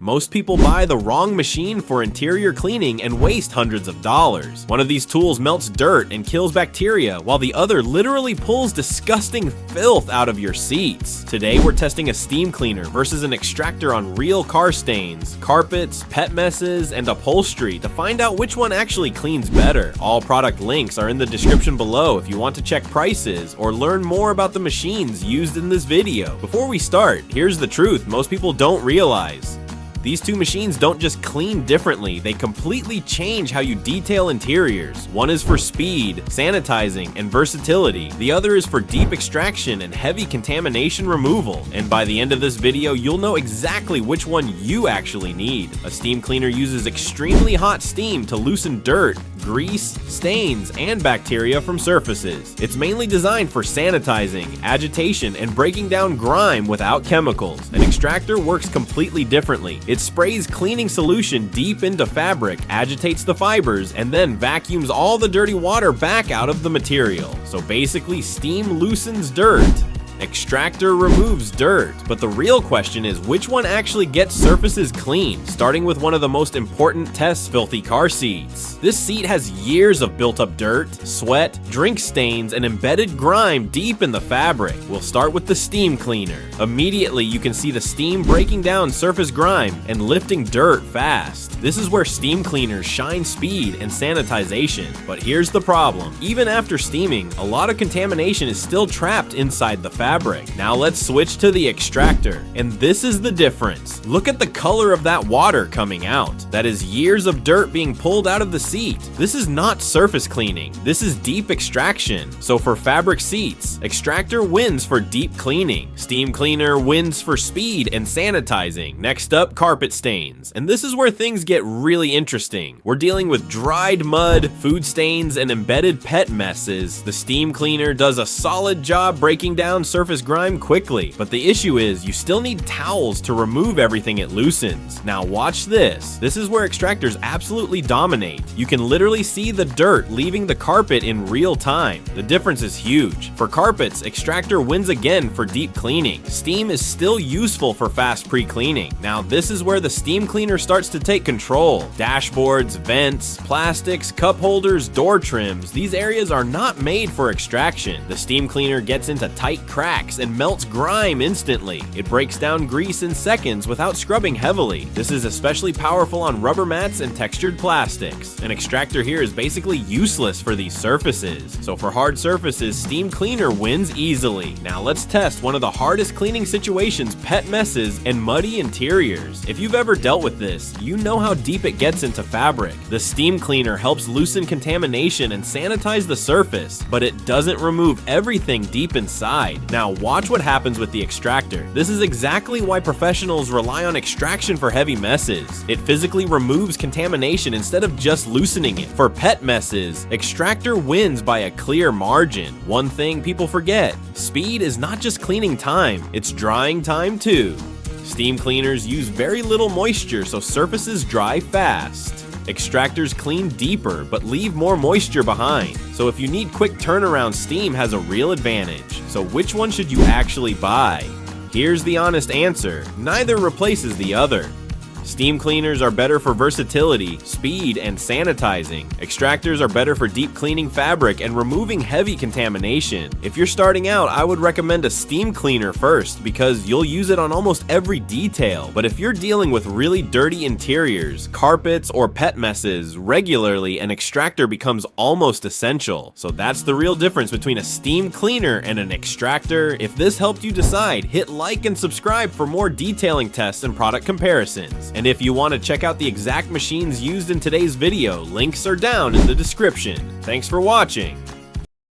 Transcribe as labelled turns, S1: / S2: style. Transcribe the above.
S1: Most people buy the wrong machine for interior cleaning and waste hundreds of dollars. One of these tools melts dirt and kills bacteria, while the other literally pulls disgusting filth out of your seats. Today we're testing a steam cleaner versus an extractor on real car stains, carpets, pet messes, and upholstery to find out which one actually cleans better. All product links are in the description below if you want to check prices or learn more about the machines used in this video. Before we start, here's the truth most people don't realize. These two machines don't just clean differently, they completely change how you detail interiors. One is for speed, sanitizing, and versatility. The other is for deep extraction and heavy contamination removal. And by the end of this video, you'll know exactly which one you actually need. A steam cleaner uses extremely hot steam to loosen dirt, grease, stains, and bacteria from surfaces. It's mainly designed for sanitizing, agitation, and breaking down grime without chemicals. An extractor works completely differently. It sprays cleaning solution deep into fabric, agitates the fibers, and then vacuums all the dirty water back out of the material. So basically, steam loosens dirt. Extractor removes dirt, but the real question is which one actually gets surfaces clean, starting with one of the most important tests, filthy car seats. This seat has years of built up dirt, sweat, drink stains, and embedded grime deep in the fabric. We'll start with the steam cleaner. Immediately you can see the steam breaking down surface grime and lifting dirt fast. This is where steam cleaners shine speed and sanitization. But here's the problem. Even after steaming, a lot of contamination is still trapped inside the fabric. Now let's switch to the extractor. And this is the difference. Look at the color of that water coming out. That is years of dirt being pulled out of the seat. This is not surface cleaning. This is deep extraction. So for fabric seats, extractor wins for deep cleaning. Steam cleaner wins for speed and sanitizing. Next up, carpet stains. And this is where things get really interesting. We're dealing with dried mud, food stains, and embedded pet messes. The steam cleaner does a solid job breaking down surface grime quickly, but the issue is you still need towels to remove everything it loosens. Now watch this. This is where extractors absolutely dominate. You can literally see the dirt leaving the carpet in real time. The difference is huge. For carpets, extractor wins again for deep cleaning. Steam is still useful for fast pre-cleaning. Now this is where the steam cleaner starts to take control. Dashboards, vents, plastics, cup holders, door trims, these areas are not made for extraction. The steam cleaner gets into tight cracks and melts grime instantly. It breaks down grease in seconds without scrubbing heavily. This is especially powerful on rubber mats and textured plastics. An extractor here is basically useless for these surfaces. So for hard surfaces, steam cleaner wins easily. Now let's test one of the hardest cleaning situations, pet messes and muddy interiors. If you've ever dealt with this, you know how deep it gets into fabric. The steam cleaner helps loosen contamination and sanitize the surface, but it doesn't remove everything deep inside. Now watch what happens with the extractor. This is exactly why professionals rely on extraction for heavy messes. It physically removes contamination instead of just loosening it. For pet messes, extractor wins by a clear margin. One thing people forget, speed is not just cleaning time, it's drying time too. Steam cleaners use very little moisture so surfaces dry fast. Extractors clean deeper but leave more moisture behind. So if you need quick turnaround, steam has a real advantage. So which one should you actually buy? Here's the honest answer. Neither replaces the other. Steam cleaners are better for versatility, speed, and sanitizing. Extractors are better for deep cleaning fabric and removing heavy contamination. If you're starting out, I would recommend a steam cleaner first because you'll use it on almost every detail. But if you're dealing with really dirty interiors, carpets, or pet messes regularly, an extractor becomes almost essential. So that's the real difference between a steam cleaner and an extractor. If this helped you decide, hit like and subscribe for more detailing tests and product comparisons. And if you want to check out the exact machines used in today's video, links are down in the description. Thanks for watching.